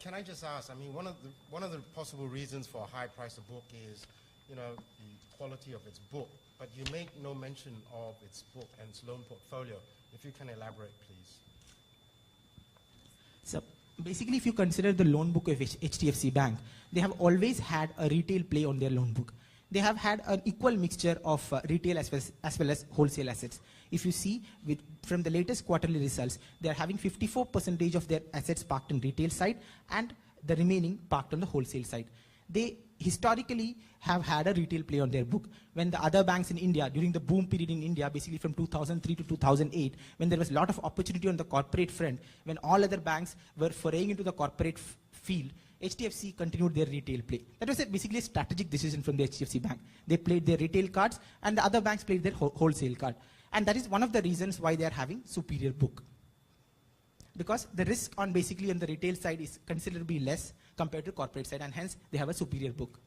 Can I just ask? I mean, one of the possible reasons for a high price of book is, the quality of its book. But you make no mention of its book and its loan portfolio. If you can elaborate, please. So basically, if you consider the loan book of HDFC Bank, they have always had a retail play on their loan book. They have had an equal mixture of retail as well as wholesale assets. If you see, from the latest quarterly results, they are having 54% of their assets parked in retail side and the remaining parked on the wholesale side. They historically have had a retail play on their book. When the other banks in India, during the boom period in India, basically from 2003 to 2008, when there was a lot of opportunity on the corporate front, when all other banks were foraying into the corporate field, HDFC continued their retail play. That was basically a strategic decision from the HDFC Bank. They played their retail cards and the other banks played their wholesale card. And that is one of the reasons why they are having superior book. Because the risk on basically on the retail side is considerably less compared to corporate side, and hence they have a superior book.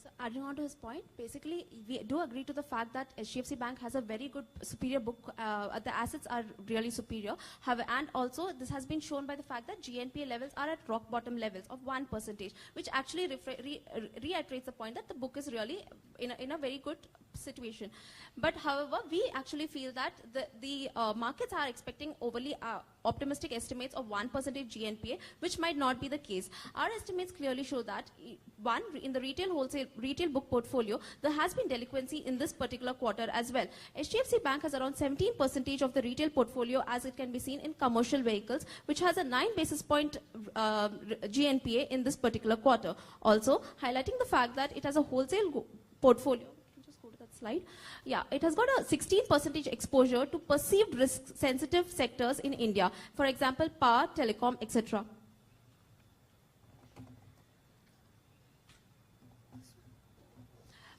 So adding on to his point, basically we do agree to the fact that HDFC Bank has a very good superior book. The assets are really superior. And also this has been shown by the fact that GNPA levels are at rock bottom levels of 1%, which actually reiterates the point that the book is really in a very good situation. But however, we actually feel that the markets are expecting overly optimistic estimates of 1% GNPA, which might not be the case. Our estimates clearly show that in the retail book portfolio, there has been delinquency in this particular quarter as well. HDFC Bank has around 17% of the retail portfolio, as it can be seen in commercial vehicles, which has a 9 basis point GNPA in this particular quarter. Also, highlighting the fact that it has a wholesale portfolio. Slide. Yeah, it has got a 16% exposure to perceived risk-sensitive sectors in India. For example, power, telecom, etc.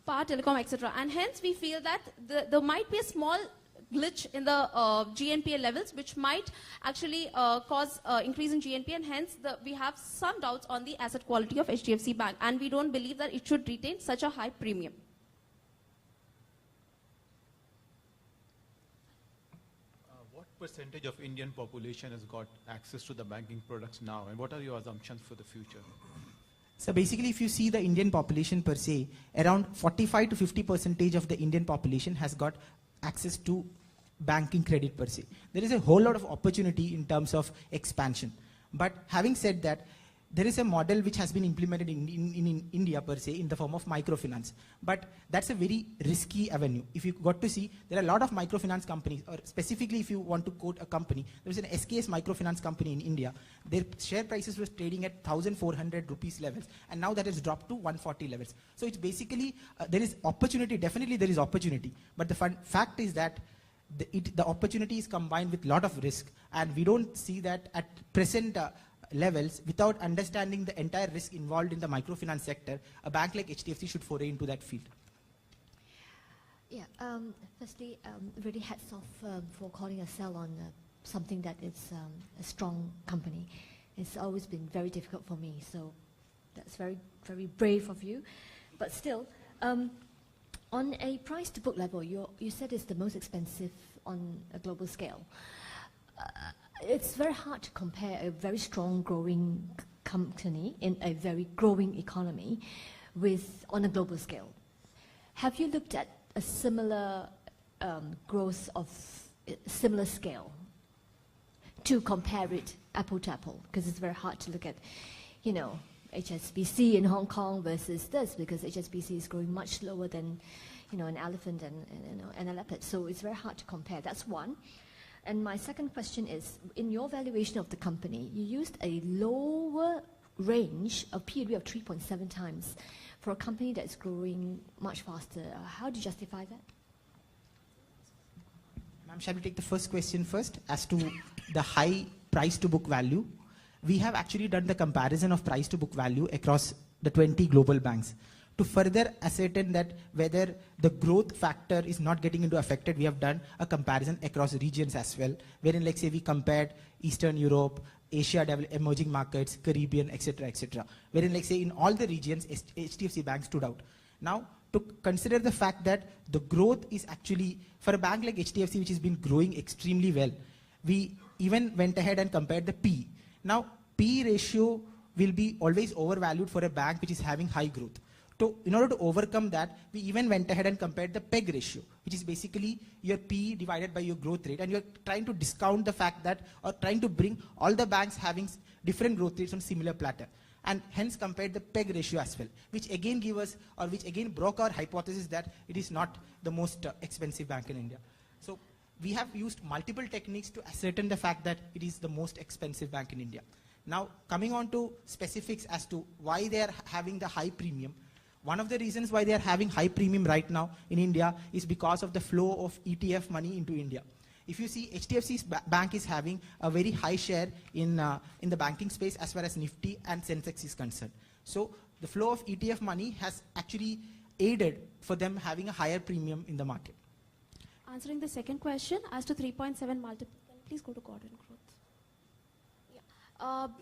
Power, telecom, etc. And hence, we feel that there might be a small glitch in the GNPA levels, which might actually cause increase in GNPA, and hence we have some doubts on the asset quality of HDFC Bank, and we don't believe that it should retain such a high premium. Percentage of Indian population has got access to the banking products now, and what are your assumptions for the future? So basically, if you see the Indian population per se, around 45 to 50% of the Indian population has got access to banking credit per se. There is a whole lot of opportunity in terms of expansion. But having said that, there is a model which has been implemented in India per se in the form of microfinance. But that's a very risky avenue. If you got to see, there are a lot of microfinance companies, or specifically if you want to quote a company, there was an SKS microfinance company in India. Their share prices were trading at 1,400 rupees levels, and now that has dropped to 140 levels. So it's basically, there is opportunity, definitely there is opportunity. But the fact is that the opportunity is combined with a lot of risk, and we don't see that at present levels. Without understanding the entire risk involved in the microfinance sector, a bank like HDFC should foray into that field. Yeah, firstly, really hats off for calling a sell on something that is a strong company. It's always been very difficult for me, so that's very, very brave of you. But still, on a price to book level, you said it's the most expensive on a global scale. It's very hard to compare a very strong growing company in a very growing economy on a global scale. Have you looked at a similar growth of similar scale to compare it apple to apple? Because it's very hard to look at, HSBC in Hong Kong versus this, because HSBC is growing much slower than, an elephant and a leopard. So it's very hard to compare. That's one. And my second question is, in your valuation of the company, you used a lower range of PE of 3.7 times for a company that's growing much faster. How do you justify that? Ma'am, shall we take the first question first? As to the high price to book value, we have actually done the comparison of price to book value across the 20 global banks. To further ascertain that whether the growth factor is not getting into affected, we have done a comparison across regions as well, wherein, like say, we compared Eastern Europe, Asia, emerging markets, Caribbean, etc., etc. Wherein, like say, in all the regions, HDFC Bank stood out. Now, to consider the fact that the growth is actually, for a bank like HDFC, which has been growing extremely well, we even went ahead and compared the P. Now, P ratio will be always overvalued for a bank which is having high growth. In order to overcome that, we even went ahead and compared the PEG ratio, which is basically your P divided by your growth rate, and you're trying to discount the fact that, or trying to bring all the banks having different growth rates on similar platter, and hence compared the PEG ratio as well, which again give us, or which again broke our hypothesis that it is not the most expensive bank in India. So we have used multiple techniques to ascertain the fact that it is the most expensive bank in India. Now, coming on to specifics as to why they are having the high premium. One of the reasons why they are having high premium right now in India is because of the flow of ETF money into India. If you see, HDFC's bank is having a very high share in the banking space as far as Nifty and Sensex is concerned. So the flow of ETF money has actually aided for them having a higher premium in the market. Answering the second question, as to 3.7 multiple, can you please go to Gordon Growth?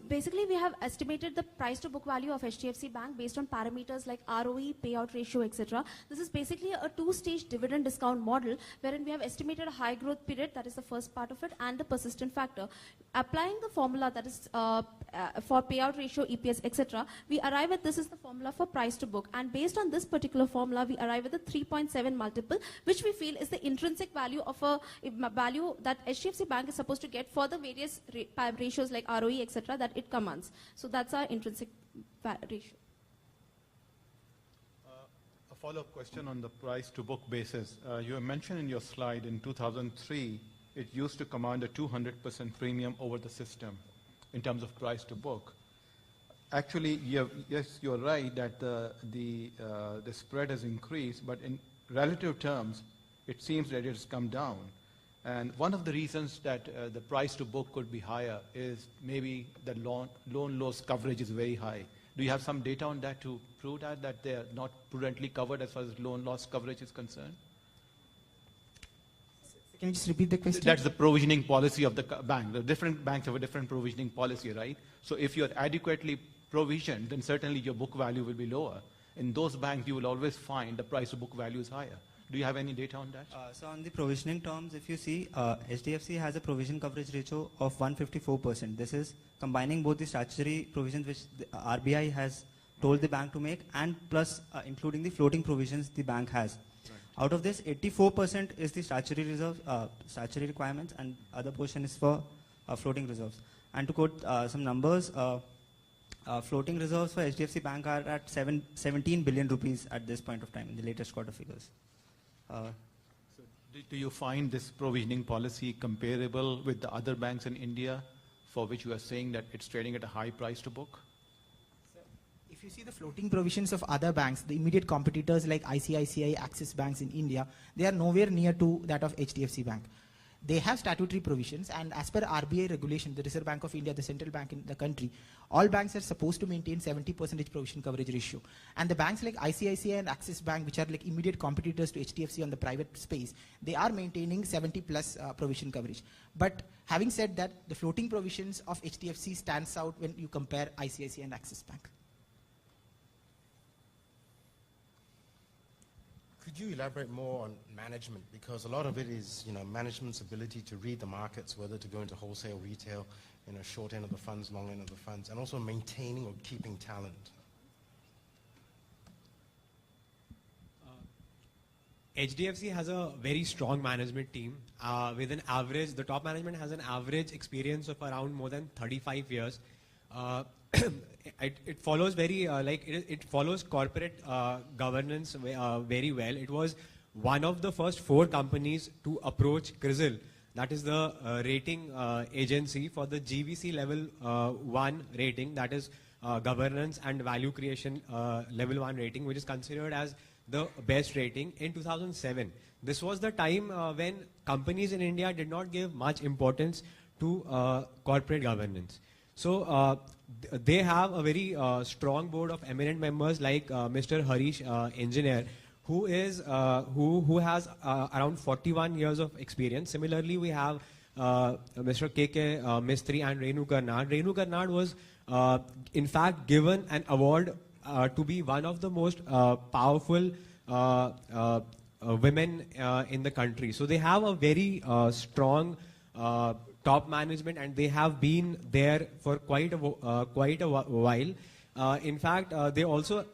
Basically, we have estimated the price to book value of HDFC Bank based on parameters like ROE, payout ratio, etc. This is basically a two-stage dividend discount model wherein we have estimated a high growth period, that is the first part of it, and the persistent factor. Applying the formula that is for payout ratio, EPS, etc., we arrive at this is the formula for price to book. And based on this particular formula, we arrive at the 3.7 multiple, which we feel is the intrinsic value of a value that HDFC Bank is supposed to get for the various ratios like ROE, etc., that it commands. So that's our intrinsic ratio. A follow-up question on the price to book basis. You mentioned in your slide in 2003, it used to command a 200% premium over the system in terms of price to book. Actually, yes, you're right that the spread has increased, but in relative terms, it seems that it's come down. And one of the reasons that the price to book could be higher is maybe the loan loss coverage is very high. Do you have some data on that to prove that they are not prudently covered as far as loan loss coverage is concerned? Can you just repeat the question? That's the provisioning policy of the bank. The different banks have a different provisioning policy, right? So if you're adequately provisioned, then certainly your book value will be lower. In those banks, you will always find the price to book value is higher. Do you have any data on that? So on the provisioning terms, if you see, HDFC has a provision coverage ratio of 154%. This is combining both the statutory provisions which the RBI has told the bank to make and plus including the floating provisions the bank has. Right. Out of this, 84% is the statutory reserve, statutory requirements, and other portion is for floating reserves. And to quote some numbers, floating reserves for HDFC Bank are at 17 billion rupees at this point of time in the latest quarter figures. So do you find this provisioning policy comparable with the other banks in India for which you are saying that it's trading at a high price to book? If you see the floating provisions of other banks, the immediate competitors like ICICI, Axis banks in India, they are nowhere near to that of HDFC Bank. They have statutory provisions, and as per RBI regulation, the Reserve Bank of India, the central bank in the country, all banks are supposed to maintain 70% provision coverage ratio. And the banks like ICICI and Axis Bank, which are like immediate competitors to HDFC on the private space, they are maintaining 70 plus provision coverage. But having said that, the floating provisions of HDFC stands out when you compare ICICI and Axis Bank. Could you elaborate more on management? Because a lot of it is, management's ability to read the markets, whether to go into wholesale, retail, short end of the funds, long end of the funds, and also maintaining or keeping talent. HDFC has a very strong management team with an average, the top management has an average experience of around more than 35 years. It follows very, it follows corporate governance very well. It was one of the first 4 companies to approach CRISIL, that is the rating agency for the GVC level 1 rating, that is governance and value creation level 1 rating, which is considered as the best rating in 2007. This was the time when companies in India did not give much importance to corporate governance. So they have a very strong board of eminent members like Mr. Harish Engineer, who is who has around 41 years of experience. Similarly, we have Mr. KK Mistry and Renu Karnad. Renu Karnad was in fact given an award to be one of the most powerful women in the country. So they have a very strong top management, and they have been there for quite a while. In fact, they also